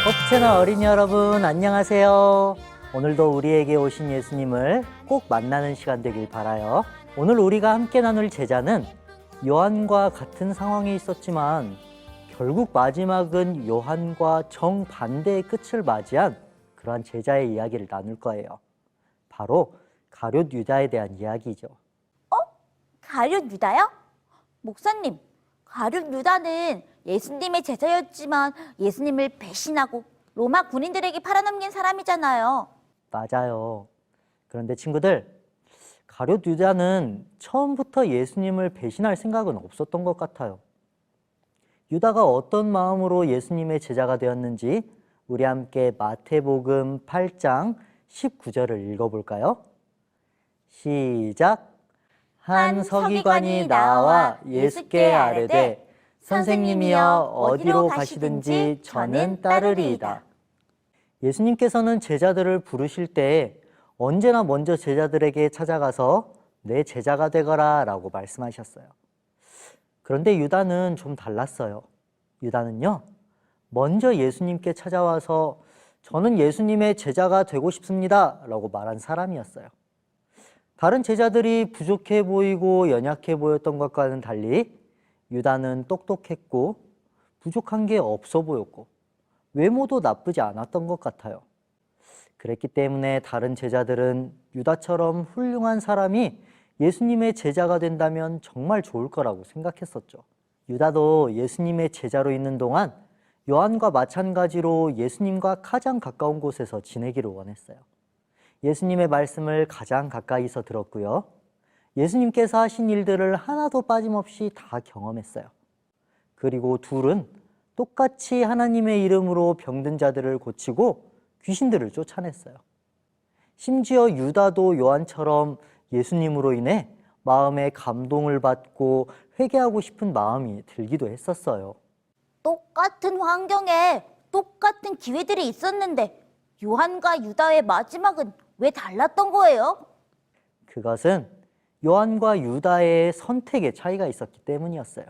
호프채널 어린이 여러분, 안녕하세요. 오늘도 우리에게 오신 예수님을 꼭 만나는 시간 되길 바라요. 오늘 우리가 함께 나눌 제자는 요한과 같은 상황에 있었지만 결국 마지막은 요한과 정반대의 끝을 맞이한 그러한 제자의 이야기를 나눌 거예요. 바로 가룟 유다에 대한 이야기죠. 가룟 유다요? 목사님, 가룟 유다는 예수님의 제자였지만 예수님을 배신하고 로마 군인들에게 팔아넘긴 사람이잖아요. 맞아요. 그런데 친구들, 가룟 유다는 처음부터 예수님을 배신할 생각은 없었던 것 같아요. 유다가 어떤 마음으로 예수님의 제자가 되었는지 우리 함께 마태복음 8장 19절을 읽어볼까요? 시작! 한 서기관이 나와 예수께 아뢰되 선생님이여 어디로 가시든지 저는 따르리이다. 예수님께서는 제자들을 부르실 때 언제나 먼저 제자들에게 찾아가서 내 제자가 되거라 라고 말씀하셨어요. 그런데 유다는 좀 달랐어요. 유다는요, 먼저 예수님께 찾아와서 저는 예수님의 제자가 되고 싶습니다 라고 말한 사람이었어요. 다른 제자들이 부족해 보이고 연약해 보였던 것과는 달리 유다는 똑똑했고 부족한 게 없어 보였고 외모도 나쁘지 않았던 것 같아요. 그랬기 때문에 다른 제자들은 유다처럼 훌륭한 사람이 예수님의 제자가 된다면 정말 좋을 거라고 생각했었죠. 유다도 예수님의 제자로 있는 동안 요한과 마찬가지로 예수님과 가장 가까운 곳에서 지내기를 원했어요. 예수님의 말씀을 가장 가까이서 들었고요. 예수님께서 하신 일들을 하나도 빠짐없이 다 경험했어요. 그리고 둘은 똑같이 하나님의 이름으로 병든 자들을 고치고 귀신들을 쫓아냈어요. 심지어 유다도 요한처럼 예수님으로 인해 마음에 감동을 받고 회개하고 싶은 마음이 들기도 했었어요. 똑같은 환경에 똑같은 기회들이 있었는데 요한과 유다의 마지막은 왜 달랐던 거예요? 그것은 요한과 유다의 선택의 차이가 있었기 때문이었어요.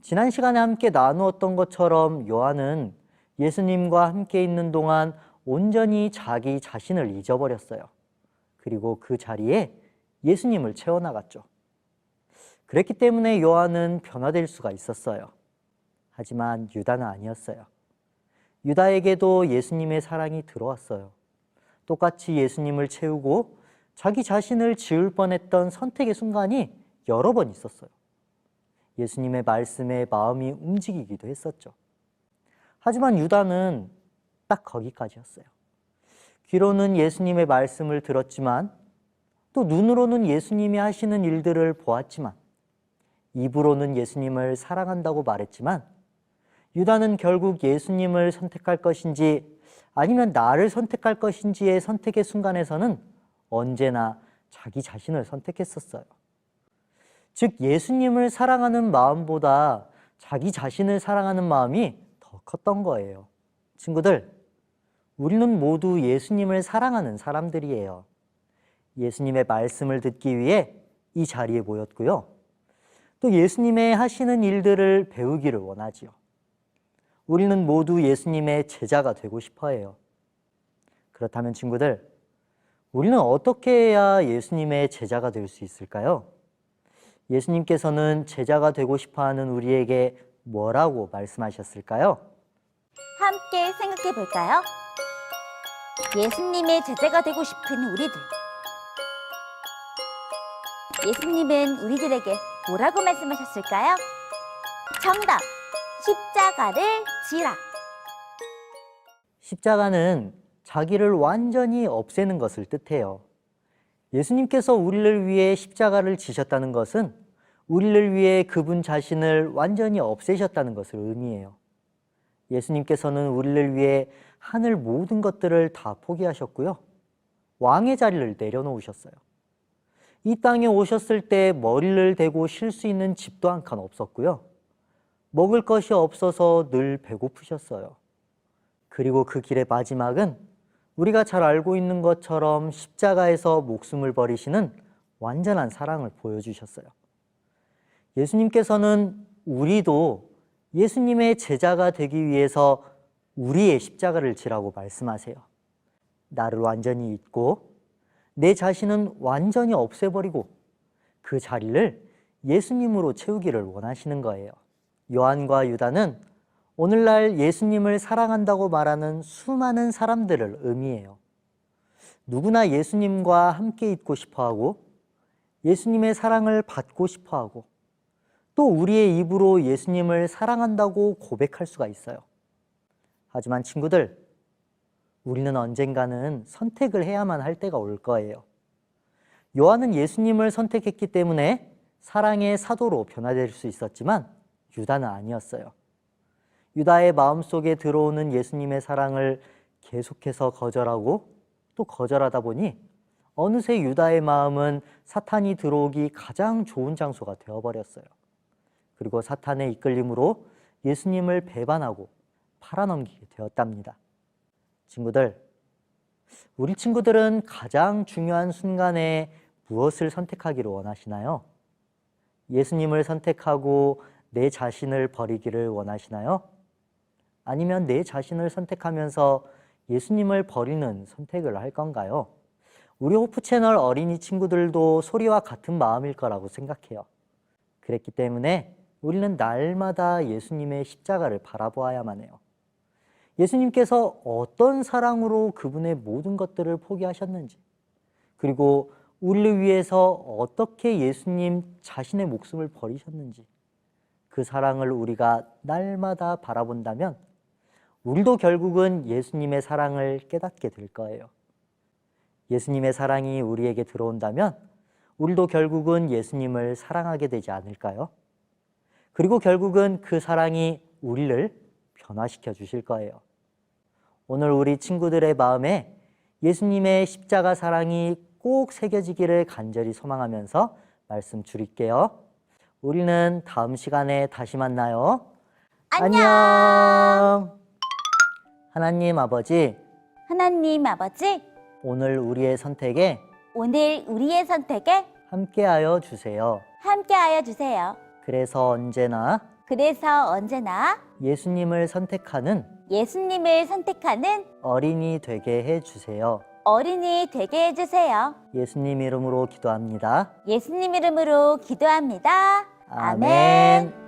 지난 시간에 함께 나누었던 것처럼 요한은 예수님과 함께 있는 동안 온전히 자기 자신을 잊어버렸어요. 그리고 그 자리에 예수님을 채워나갔죠. 그랬기 때문에 요한은 변화될 수가 있었어요. 하지만 유다는 아니었어요. 유다에게도 예수님의 사랑이 들어왔어요. 똑같이 예수님을 채우고 자기 자신을 지울 뻔했던 선택의 순간이 여러 번 있었어요. 예수님의 말씀에 마음이 움직이기도 했었죠. 하지만 유다는 딱 거기까지였어요. 귀로는 예수님의 말씀을 들었지만 또 눈으로는 예수님이 하시는 일들을 보았지만 입으로는 예수님을 사랑한다고 말했지만 유다는 결국 예수님을 선택할 것인지 아니면 나를 선택할 것인지의 선택의 순간에서는 언제나 자기 자신을 선택했었어요. 즉 예수님을 사랑하는 마음보다 자기 자신을 사랑하는 마음이 더 컸던 거예요. 친구들, 우리는 모두 예수님을 사랑하는 사람들이에요. 예수님의 말씀을 듣기 위해 이 자리에 모였고요. 또 예수님의 하시는 일들을 배우기를 원하지요. 우리는 모두 예수님의 제자가 되고 싶어 해요. 그렇다면 친구들, 우리는 어떻게 해야 예수님의 제자가 될 수 있을까요? 예수님께서는 제자가 되고 싶어하는 우리에게 뭐라고 말씀하셨을까요? 함께 생각해 볼까요? 예수님의 제자가 되고 싶은 우리들. 예수님은 우리들에게 뭐라고 말씀하셨을까요? 정답! 십자가를 지라. 십자가는 자기를 완전히 없애는 것을 뜻해요. 예수님께서 우리를 위해 십자가를 지셨다는 것은 우리를 위해 그분 자신을 완전히 없애셨다는 것을 의미해요. 예수님께서는 우리를 위해 하늘 모든 것들을 다 포기하셨고요. 왕의 자리를 내려놓으셨어요. 이 땅에 오셨을 때 머리를 대고 쉴 수 있는 집도 한 칸 없었고요. 먹을 것이 없어서 늘 배고프셨어요. 그리고 그 길의 마지막은 우리가 잘 알고 있는 것처럼 십자가에서 목숨을 버리시는 완전한 사랑을 보여주셨어요. 예수님께서는 우리도 예수님의 제자가 되기 위해서 우리의 십자가를 지라고 말씀하세요. 나를 완전히 잊고 내 자신은 완전히 없애버리고 그 자리를 예수님으로 채우기를 원하시는 거예요. 요한과 유다는 오늘날 예수님을 사랑한다고 말하는 수많은 사람들을 의미해요. 누구나 예수님과 함께 있고 싶어하고 예수님의 사랑을 받고 싶어하고 또 우리의 입으로 예수님을 사랑한다고 고백할 수가 있어요. 하지만 친구들, 우리는 언젠가는 선택을 해야만 할 때가 올 거예요. 요한은 예수님을 선택했기 때문에 사랑의 사도로 변화될 수 있었지만 유다는 아니었어요. 유다의 마음속에 들어오는 예수님의 사랑을 계속해서 거절하고 또 거절하다 보니 어느새 유다의 마음은 사탄이 들어오기 가장 좋은 장소가 되어버렸어요. 그리고 사탄의 이끌림으로 예수님을 배반하고 팔아넘기게 되었답니다. 친구들, 우리 친구들은 가장 중요한 순간에 무엇을 선택하기를 원하시나요? 예수님을 선택하고 내 자신을 버리기를 원하시나요? 아니면 내 자신을 선택하면서 예수님을 버리는 선택을 할 건가요? 우리 호프 채널 어린이 친구들도 소리와 같은 마음일 거라고 생각해요. 그랬기 때문에 우리는 날마다 예수님의 십자가를 바라보아야만 해요. 예수님께서 어떤 사랑으로 그분의 모든 것들을 포기하셨는지, 그리고 우리를 위해서 어떻게 예수님 자신의 목숨을 버리셨는지, 그 사랑을 우리가 날마다 바라본다면 우리도 결국은 예수님의 사랑을 깨닫게 될 거예요. 예수님의 사랑이 우리에게 들어온다면 우리도 결국은 예수님을 사랑하게 되지 않을까요? 그리고 결국은 그 사랑이 우리를 변화시켜 주실 거예요. 오늘 우리 친구들의 마음에 예수님의 십자가 사랑이 꼭 새겨지기를 간절히 소망하면서 말씀 줄일게요. 우리는 다음 시간에 다시 만나요. 안녕. 하나님 아버지, 하나님 아버지, 오늘 우리의 선택에 오늘 우리의 선택에 함께하여 주세요. 함께하여 주세요. 그래서 언제나 예수님을 선택하는 예수님을 선택하는 어린이 되게 해주세요. 어린이 되게 해주세요. 예수님 이름으로 기도합니다. 예수님 이름으로 기도합니다. 아멘.